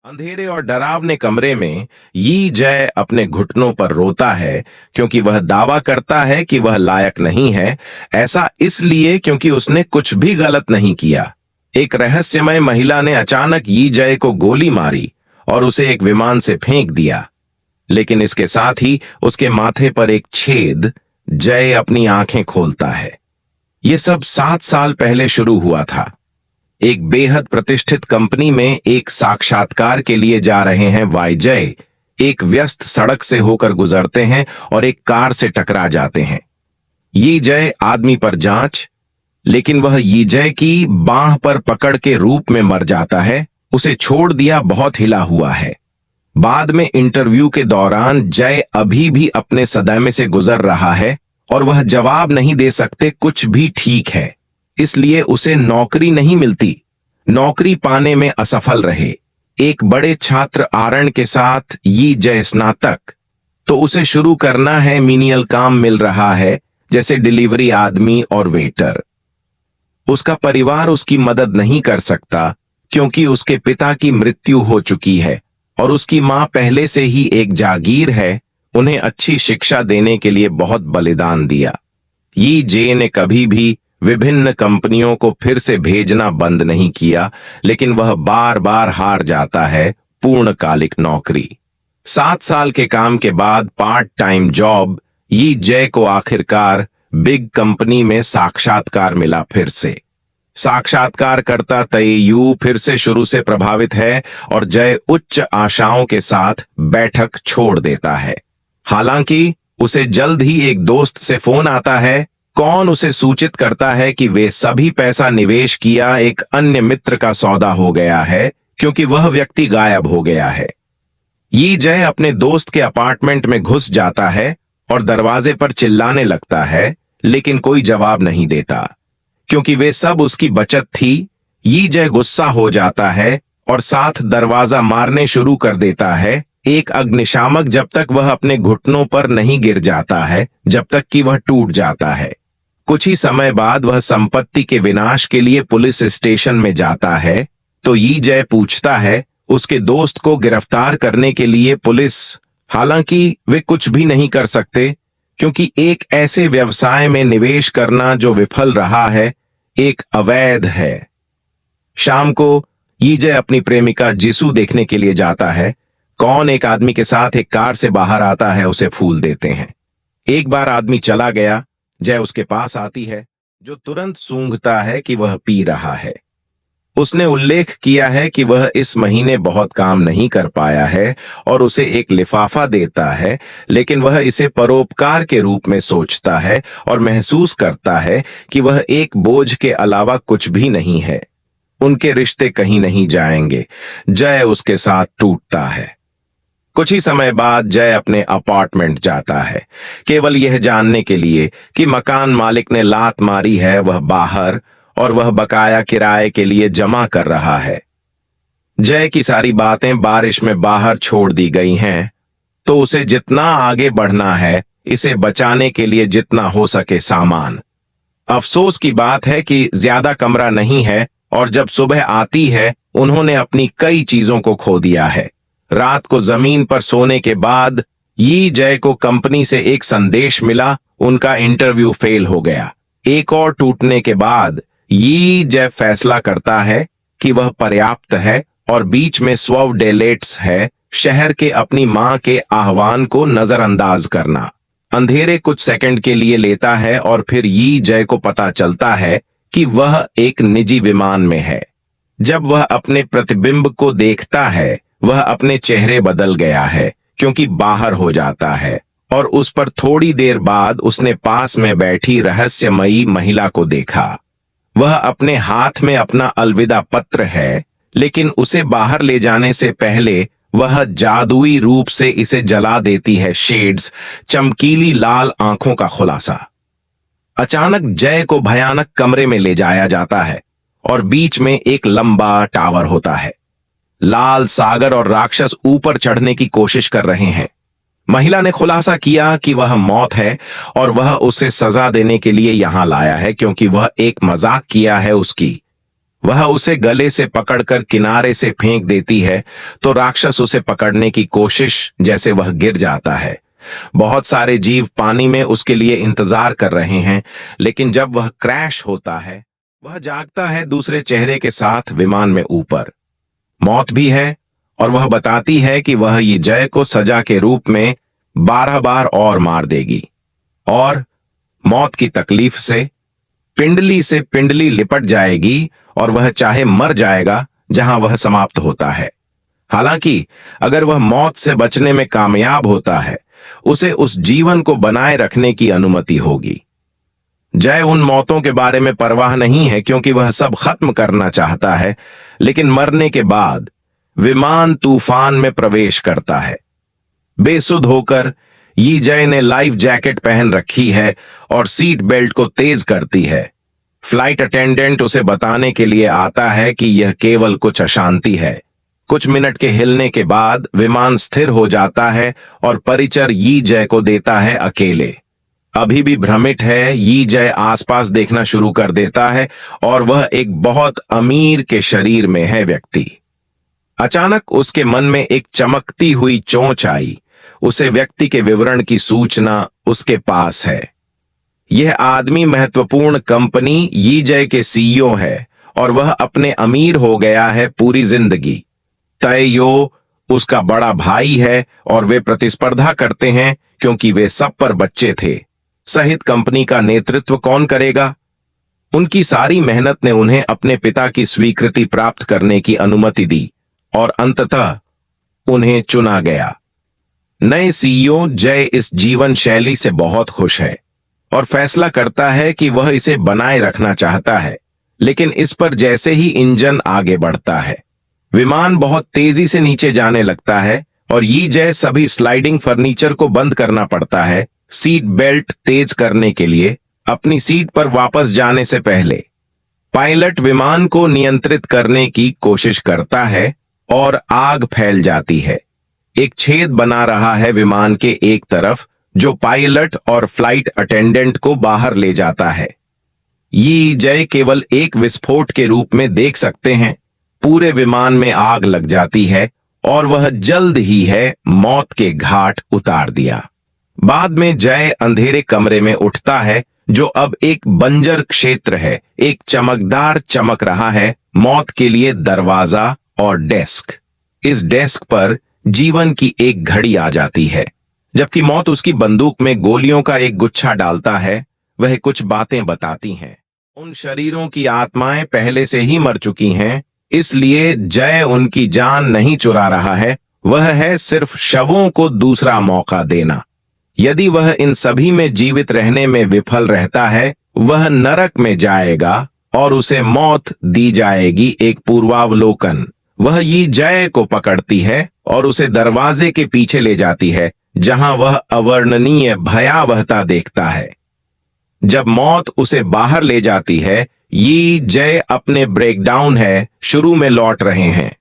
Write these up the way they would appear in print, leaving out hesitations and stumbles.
अंधेरे और डरावने कमरे में यी जय अपने घुटनों पर रोता है क्योंकि वह दावा करता है कि वह लायक नहीं है। ऐसा इसलिए क्योंकि उसने कुछ भी गलत नहीं किया। एक रहस्यमय महिला ने अचानक यी जय को गोली मारी और उसे एक विमान से फेंक दिया, लेकिन इसके साथ ही उसके माथे पर एक छेद। जय अपनी आंखें खोलता है। यह सब 7 साल पहले शुरू हुआ था। एक बेहद प्रतिष्ठित कंपनी में एक साक्षात्कार के लिए जा रहे हैं वाई जय एक व्यस्त सड़क से होकर गुजरते हैं और एक कार से टकरा जाते हैं। यी जय आदमी पर जांच, लेकिन वह यी जय की बांह पर पकड़ के रूप में मर जाता है। उसे छोड़ दिया बहुत हिला हुआ है। बाद में इंटरव्यू के दौरान जय अभी भी अपने सदमे से गुजर रहा है और वह जवाब नहीं दे सकते कुछ भी ठीक है, इसलिए उसे नौकरी नहीं मिलती। नौकरी पाने में असफल रहे। एक बड़े छात्र आरण के साथ यी जय स्नातक, तो उसे शुरू करना है मीनियल काम मिल रहा है, जैसे डिलीवरी आदमी और वेटर। उसका परिवार उसकी मदद नहीं कर सकता क्योंकि उसके पिता की मृत्यु हो चुकी है और उसकी मां पहले से ही एक जागीर है। उन्हें अच्छी शिक्षा देने के लिए बहुत बलिदान दिया। यी जय ने कभी भी विभिन्न कंपनियों को फिर से भेजना बंद नहीं किया, लेकिन वह बार बार हार जाता है पूर्णकालिक नौकरी। 7 साल के काम के बाद पार्ट टाइम जॉब यी जय को आखिरकार बिग कंपनी में साक्षात्कार मिला। फिर से साक्षात्कारकर्ता तययू फिर से शुरू से प्रभावित है और जय उच्च आशाओं के साथ बैठक छोड़ देता है। हालांकि उसे जल्द ही एक दोस्त से फोन आता है। कौन उसे सूचित करता है कि वे सभी पैसा निवेश किया एक अन्य मित्र का सौदा हो गया है क्योंकि वह व्यक्ति गायब हो गया है। यी जय अपने दोस्त के अपार्टमेंट में घुस जाता है और दरवाजे पर चिल्लाने लगता है, लेकिन कोई जवाब नहीं देता क्योंकि वे सब उसकी बचत थी। यी जय गुस्सा हो जाता है और साथ दरवाजा मारने शुरू कर देता है, एक अग्निशामक, जब तक वह अपने घुटनों पर नहीं गिर जाता है, जब तक कि वह टूट जाता है। कुछ ही समय बाद वह संपत्ति के विनाश के लिए पुलिस स्टेशन में जाता है, तो यी जय पूछता है उसके दोस्त को गिरफ्तार करने के लिए पुलिस, हालांकि वे कुछ भी नहीं कर सकते क्योंकि एक ऐसे व्यवसाय में निवेश करना जो विफल रहा है एक अवैध है। शाम को यी जय अपनी प्रेमिका जिसू देखने के लिए जाता है। कौन एक आदमी के साथ एक कार से बाहर आता है, उसे फूल देते हैं। एक बार आदमी चला गया, जय उसके पास आती है, जो तुरंत सूंघता है कि वह पी रहा है। उसने उल्लेख किया है कि वह इस महीने बहुत काम नहीं कर पाया है और उसे एक लिफाफा देता है, लेकिन वह इसे परोपकार के रूप में सोचता है और महसूस करता है कि वह एक बोझ के अलावा कुछ भी नहीं है। उनके रिश्ते कहीं नहीं जाएंगे। जय उसके साथ टूटता है। कुछ ही समय बाद जय अपने अपार्टमेंट जाता है, केवल यह जानने के लिए कि मकान मालिक ने लात मारी है वह बाहर और वह बकाया किराए के लिए जमा कर रहा है। जय की सारी बातें बारिश में बाहर छोड़ दी गई हैं, तो उसे जितना आगे बढ़ना है, इसे बचाने के लिए जितना हो सके सामान। अफसोस की बात है कि ज्यादा कमरा नहीं है और जब सुबह आती है उन्होंने अपनी कई चीजों को खो दिया है। रात को जमीन पर सोने के बाद यी जय को कंपनी से एक संदेश मिला, उनका इंटरव्यू फेल हो गया। एक और टूटने के बाद यी जय फैसला करता है कि वह पर्याप्त है और बीच में स्व डेलेट्स है, शहर के अपनी मां के आह्वान को नजरअंदाज करना। अंधेरे कुछ सेकंड के लिए लेता है और फिर यी जय को पता चलता है कि वह एक निजी विमान में है। जब वह अपने प्रतिबिंब को देखता है, वह अपने चेहरे बदल गया है क्योंकि बाहर हो जाता है और उस पर थोड़ी देर बाद उसने पास में बैठी रहस्यमयी महिला को देखा। वह अपने हाथ में अपना अलविदा पत्र है, लेकिन उसे बाहर ले जाने से पहले वह जादुई रूप से इसे जला देती है। शेड्स, चमकीली लाल आंखों का खुलासा। अचानक जय को भयानक कमरे में ले जाया जाता है और बीच में एक लंबा टावर होता है। लाल सागर और राक्षस ऊपर चढ़ने की कोशिश कर रहे हैं। महिला ने खुलासा किया कि वह मौत है और वह उसे सजा देने के लिए यहां लाया है क्योंकि वह एक मजाक किया है उसकी। वह उसे गले से पकड़कर किनारे से फेंक देती है तो राक्षस उसे पकड़ने की कोशिश जैसे वह गिर जाता है। बहुत सारे जीव पानी में उसके लिए इंतजार कर रहे हैं, लेकिन जब वह क्रैश होता है वह जागता है दूसरे चेहरे के साथ विमान में ऊपर। मौत भी है और वह बताती है कि वह ये जय को सजा के रूप में 12 बार और मार देगी और मौत की तकलीफ से पिंडली लिपट जाएगी और वह चाहे मर जाएगा जहां वह समाप्त होता है। हालांकि अगर वह मौत से बचने में कामयाब होता है उसे उस जीवन को बनाए रखने की अनुमति होगी। जय उन मौतों के बारे में परवाह नहीं है क्योंकि वह सब खत्म करना चाहता है, लेकिन मरने के बाद विमान तूफान में प्रवेश करता है। बेसुध होकर यी जय ने लाइफ जैकेट पहन रखी है और सीट बेल्ट को तेज करती है। फ्लाइट अटेंडेंट उसे बताने के लिए आता है कि यह केवल कुछ अशांति है। कुछ मिनट के हिलने के बाद विमान स्थिर हो जाता है और परिचर यी जय को देता है अकेले। अभी भी भ्रमित है, यी जय आसपास देखना शुरू कर देता है और वह एक बहुत अमीर के शरीर में है व्यक्ति। अचानक उसके मन में एक चमकती हुई चोंच आई। उसे व्यक्ति के विवरण की सूचना उसके पास है। यह आदमी महत्वपूर्ण कंपनी यी जय के सीईओ है और वह अपने अमीर हो गया है पूरी जिंदगी। तैयो उसका बड़ा भाई है और वे प्रतिस्पर्धा करते हैं क्योंकि वे सब पर बच्चे थे। सहित कंपनी का नेतृत्व कौन करेगा? उनकी सारी मेहनत ने उन्हें अपने पिता की स्वीकृति प्राप्त करने की अनुमति दी और अंततः उन्हें चुना गया। नए सीईओ जय इस जीवन शैली से बहुत खुश है और फैसला करता है कि वह इसे बनाए रखना चाहता है, लेकिन इस पर जैसे ही इंजन आगे बढ़ता है विमान बहुत तेजी से नीचे जाने लगता है और यी जय सभी स्लाइडिंग फर्नीचर को बंद करना पड़ता है सीट बेल्ट तेज करने के लिए। अपनी सीट पर वापस जाने से पहले पायलट विमान को नियंत्रित करने की कोशिश करता है और आग फैल जाती है। एक छेद बना रहा है विमान के एक तरफ जो पायलट और फ्लाइट अटेंडेंट को बाहर ले जाता है। यी जय केवल एक विस्फोट के रूप में देख सकते हैं। पूरे विमान में आग लग जाती है और वह जल्द ही है मौत के घाट उतार दिया। बाद में जय अंधेरे कमरे में उठता है जो अब एक बंजर क्षेत्र है। एक चमकदार चमक रहा है मौत के लिए दरवाजा और डेस्क। इस डेस्क पर जीवन की एक घड़ी आ जाती है। जबकि मौत उसकी बंदूक में गोलियों का एक गुच्छा डालता है, वह कुछ बातें बताती हैं। उन शरीरों की आत्माएं पहले से ही मर चुकी हैं, इसलिए जय उनकी जान नहीं चुरा रहा है, वह है सिर्फ शवों को दूसरा मौका देना। यदि वह इन सभी में जीवित रहने में विफल रहता है वह नरक में जाएगा और उसे मौत दी जाएगी एक पूर्वावलोकन। वह यी जय को पकड़ती है और उसे दरवाजे के पीछे ले जाती है जहां वह अवर्णनीय भयावहता देखता है। जब मौत उसे बाहर ले जाती है, यी जय अपने ब्रेकडाउन है शुरू में लौट रहे हैं।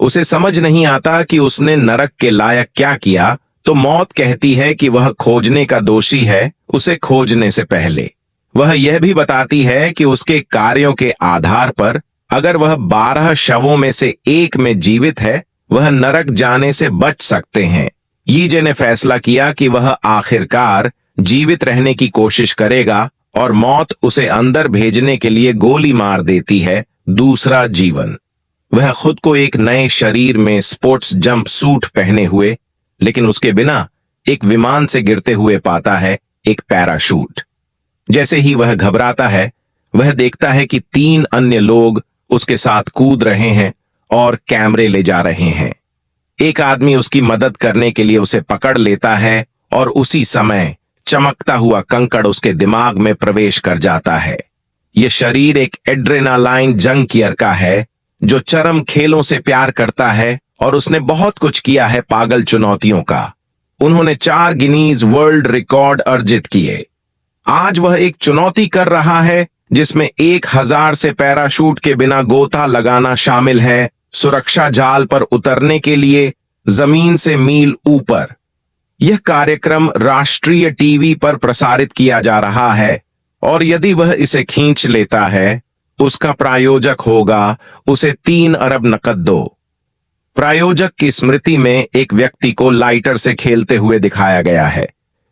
उसे समझ नहीं आता कि उसने नरक के लायक क्या किया, तो मौत कहती है कि वह खोजने का दोषी है उसे खोजने से पहले। वह यह भी बताती है कि उसके कार्यों के आधार पर अगर वह 12 शवों में से एक में जीवित है वह नरक जाने से बच सकते हैं। यी जय ने फैसला किया कि वह आखिरकार जीवित रहने की कोशिश करेगा और मौत उसे अंदर भेजने के लिए गोली मार देती है दूसरा जीवन। वह खुद को एक नए शरीर में स्पोर्ट्स जंप सूट पहने हुए, लेकिन उसके बिना एक विमान से गिरते हुए पाता है एक पैराशूट। जैसे ही वह घबराता है वह देखता है कि 3 अन्य लोग उसके साथ कूद रहे हैं और कैमरे ले जा रहे हैं। एक आदमी उसकी मदद करने के लिए उसे पकड़ लेता है और उसी समय चमकता हुआ कंकड़ उसके दिमाग में प्रवेश कर जाता है। यह शरीर एक एड्रेनालाइन जंकियर का है जो चरम खेलों से प्यार करता है और उसने बहुत कुछ किया है पागल चुनौतियों का। उन्होंने 4 गिनीज वर्ल्ड रिकॉर्ड अर्जित किए। आज वह एक चुनौती कर रहा है जिसमें 1000 से पैराशूट के बिना गोता लगाना शामिल है, सुरक्षा जाल पर उतरने के लिए जमीन से मील ऊपर। यह कार्यक्रम राष्ट्रीय टीवी पर प्रसारित किया जा रहा है और यदि वह इसे खींच लेता है उसका प्रायोजक होगा, उसे 3 अरब नकद दो। प्रायोजक की स्मृति में एक व्यक्ति को लाइटर से खेलते हुए दिखाया गया है।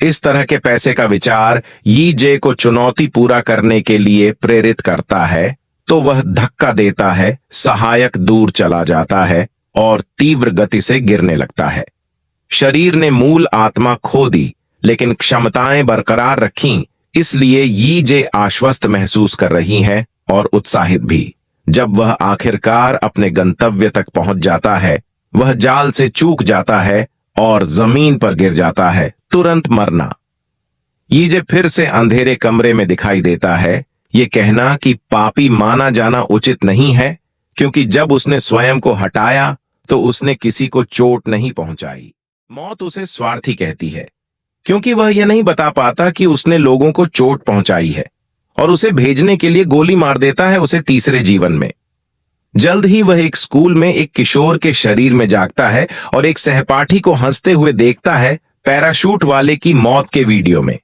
इस तरह के पैसे का विचार यी जे को चुनौती पूरा करने के लिए प्रेरित करता है, तो वह धक्का देता है, सहायक दूर चला जाता है और तीव्र गति से गिरने लगता है। शरीर ने मूल आत्मा खो दी, लेकिन क्षमताएं बरकरार रखीं, इसलिए यी जे आश्वस्त महसूस कर रही हैं और उत्साहित भी। जब वह आखिरकार अपने गंतव्य तक पहुंच जाता है, वह जाल से चूक जाता है और जमीन पर गिर जाता है, तुरंत मरना। यी जे फिर से अंधेरे कमरे में दिखाई देता है। ये कहना कि पापी माना जाना उचित नहीं है, क्योंकि जब उसने स्वयं को हटाया तो उसने किसी को चोट नहीं पहुंचाई। मौत उसे स्वार्थी कहती है, क्योंकि वह यह नहीं बता पाता कि उसने लोगों को चोट पहुंचाई है, और उसे भेजने के लिए गोली मार देता है उसे तीसरे जीवन में। जल्द ही वह एक स्कूल में एक किशोर के शरीर में जागता है और एक सहपाठी को हंसते हुए देखता है पैराशूट वाले की मौत के वीडियो में।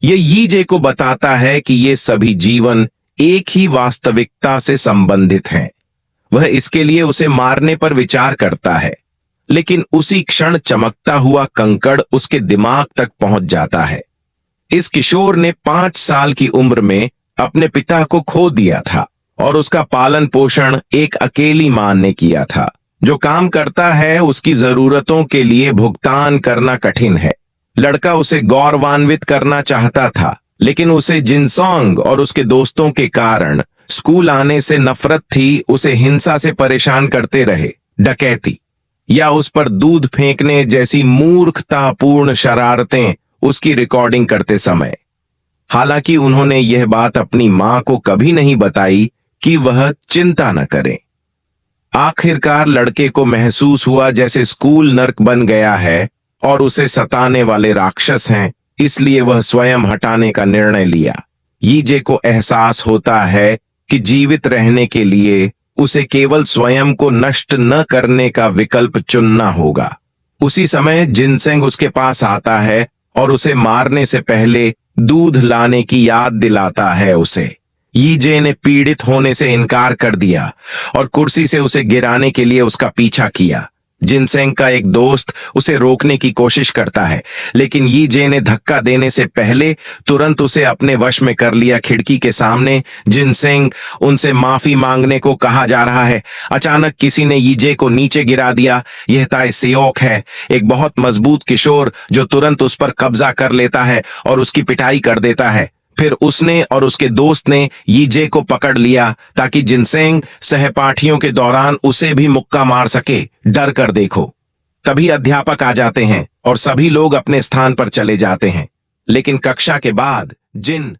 यह यी जे को बताता है कि ये सभी जीवन एक ही वास्तविकता से संबंधित हैं। वह इसके लिए उसे मारने पर विचार करता है, लेकिन उसी क्षण चमकता हुआ कंकड़ उसके दिमाग तक पहुंच जाता है। इस किशोर ने 5 साल की उम्र में अपने पिता को खो दिया था और उसका पालन पोषण एक अकेली मां ने किया था। जो काम करता है उसकी जरूरतों के लिए भुगतान करना कठिन है। लड़का उसे गौरवान्वित करना चाहता था, लेकिन उसे जिनसोंग और उसके दोस्तों के कारण स्कूल आने से नफरत थी। उसे हिंसा से परेशान करते रहे, डकैती या उस पर दूध फेंकने जैसी मूर्खतापूर्ण शरारतें उसकी रिकॉर्डिंग करते समय। हालांकि उन्होंने यह बात अपनी मां को कभी नहीं बताई कि वह चिंता न करे। आखिरकार लड़के को महसूस हुआ जैसे स्कूल नर्क बन गया है और उसे सताने वाले राक्षस हैं, इसलिए वह स्वयं हटाने का निर्णय लिया। यी जे को एहसास होता है कि जीवित रहने के लिए उसे केवल स्वयं को नष्ट न करने का विकल्प चुनना होगा। उसी समय जिनसेंग उसके पास आता है और उसे मारने से पहले दूध लाने की याद दिलाता है उसे। यी जे ने पीड़ित होने से इनकार कर दिया और कुर्सी से उसे गिराने के लिए उसका पीछा किया। जिनसेंग का एक दोस्त उसे रोकने की कोशिश करता है, लेकिन यी जे ने धक्का देने से पहले तुरंत उसे अपने वश में कर लिया। खिड़की के सामने जिनसेंग उनसे माफी मांगने को कहा जा रहा है। अचानक किसी ने यी जे को नीचे गिरा दिया। यह ताए सियोक है, एक बहुत मजबूत किशोर जो तुरंत उस पर कब्जा कर लेता है और उसकी पिटाई कर देता है। फिर उसने और उसके दोस्त ने यी जे को पकड़ लिया ताकि जिनसेंग सहपाठियों के दौरान उसे भी मुक्का मार सके। डर कर देखो। तभी अध्यापक आ जाते हैं और सभी लोग अपने स्थान पर चले जाते हैं, लेकिन कक्षा के बाद जिन